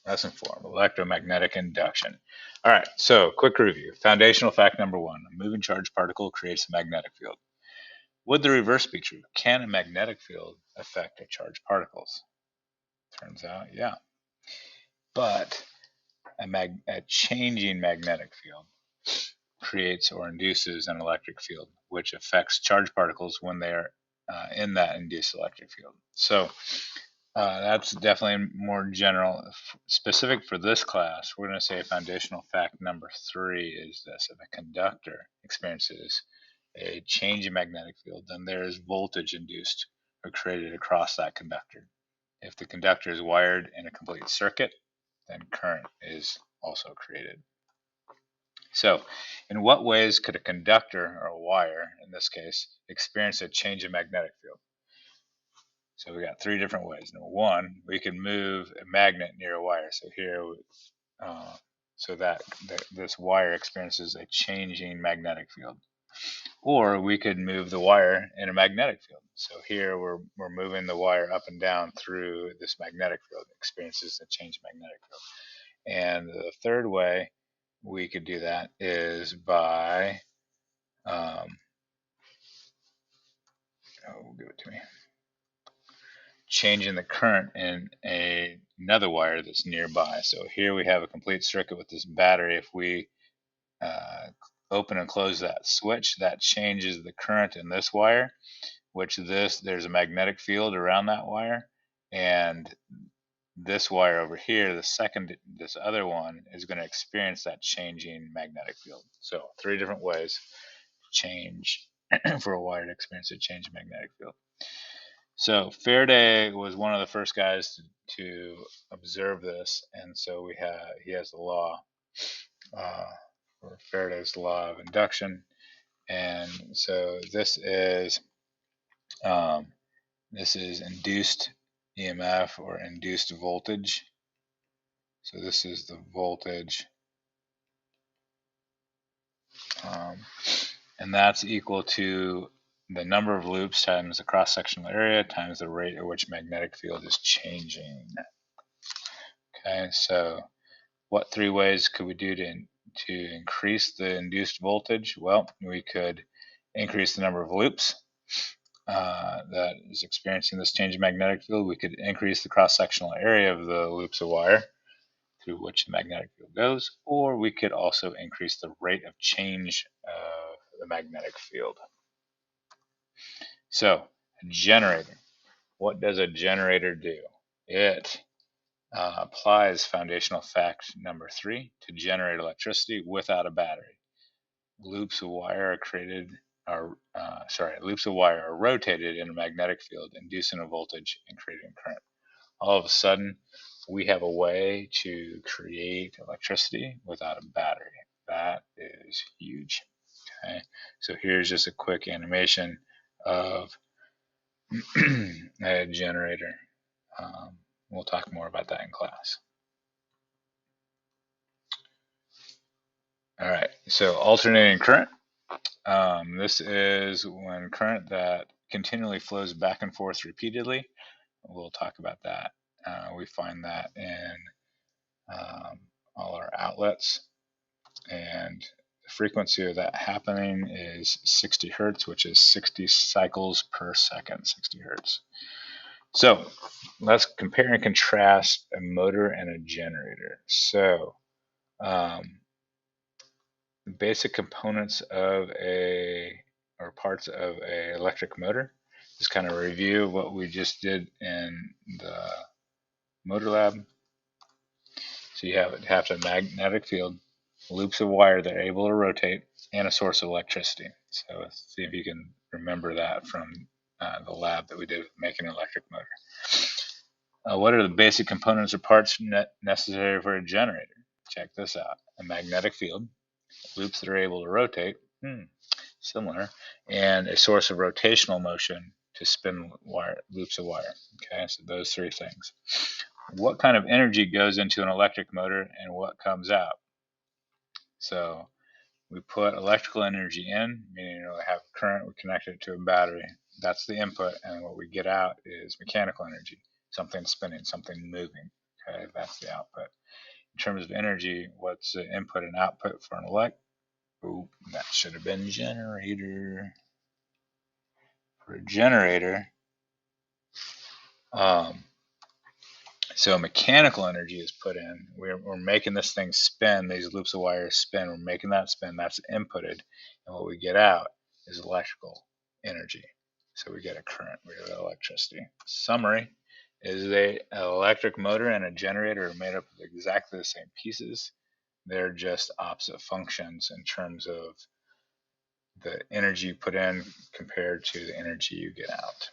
Lesson 4, electromagnetic induction. All right, so quick review. Foundational fact number 1, a moving charged particle creates a magnetic field. Would the reverse be true? Can a magnetic field affect a charged particles? Turns out, yeah. But a changing magnetic field creates or induces an electric field, which affects charged particles when they are in that induced electric field. So that's definitely more general. Specific for this class, we're going to say foundational fact number 3 is this: if a conductor experiences a change in magnetic field, then there is voltage induced or created across that conductor. If the conductor is wired in a complete circuit, then current is also created. So, in what ways could a conductor or a wire, in this case, experience a change in magnetic field? So we got 3 different ways. Number 1, we can move a magnet near a wire. So here, so that this wire experiences a changing magnetic field. Or we could move the wire in a magnetic field. So here we're moving the wire up and down through this magnetic field, experiences a change in magnetic field. And the third way we could do that is by, give it to me, changing the current in another wire that's nearby. So here we have a complete circuit with this battery. If we open and close that switch, that changes the current in this wire, which there's a magnetic field around that wire, and this wire over here, this other one, is going to experience that changing magnetic field. So 3 different ways to change for a wire to experience a change in magnetic field. So Faraday was one of the first guys to observe this, and so he has the law, or Faraday's law of induction, and so this is induced EMF or induced voltage. So this is the voltage, and that's equal to the number of loops times the cross-sectional area times the rate at which magnetic field is changing. Okay, so what 3 ways could we do to increase the induced voltage? Well, we could increase the number of loops that is experiencing this change in magnetic field. We could increase the cross-sectional area of the loops of wire through which the magnetic field goes, or we could also increase the rate of change of the magnetic field. So, a generator. What does a generator do? It applies foundational fact number 3 to generate electricity without a battery. Loops of wire are rotated in a magnetic field, inducing a voltage and creating current. All of a sudden, we have a way to create electricity without a battery. That is huge. Okay, so here's just a quick animation of a generator. We'll talk more about that in class. All right, so alternating current. This is when current that continually flows back and forth repeatedly. We'll talk about that. We find that in all our outlets, and the frequency of that happening is 60 hertz, which is 60 cycles per second, 60 hertz. So let's compare and contrast a motor and a generator. So the basic components of or parts of a electric motor. Just kind of review what we just did in the motor lab. So you have a magnetic field, loops of wire that are able to rotate, and a source of electricity. So let's see if you can remember that from the lab that we did making an electric motor. What are the basic components or parts necessary for a generator? Check this out. A magnetic field, loops that are able to rotate, similar, and a source of rotational motion to spin loops of wire. Okay, so those 3 things. What kind of energy goes into an electric motor and what comes out? So we put electrical energy in, meaning we have current, we connect it to a battery. That's the input, and what we get out is mechanical energy, something spinning, something moving. Okay, that's the output. In terms of energy, what's the input and output for an elect? Oh, that should have been generator. For a generator, um, so mechanical energy is put in. We're making this thing spin, these loops of wire spin. We're making that spin, that's inputted. And what we get out is electrical energy. So we get a current, we get electricity. Summary is an electric motor and a generator are made up of exactly the same pieces. They're just opposite functions in terms of the energy you put in compared to the energy you get out.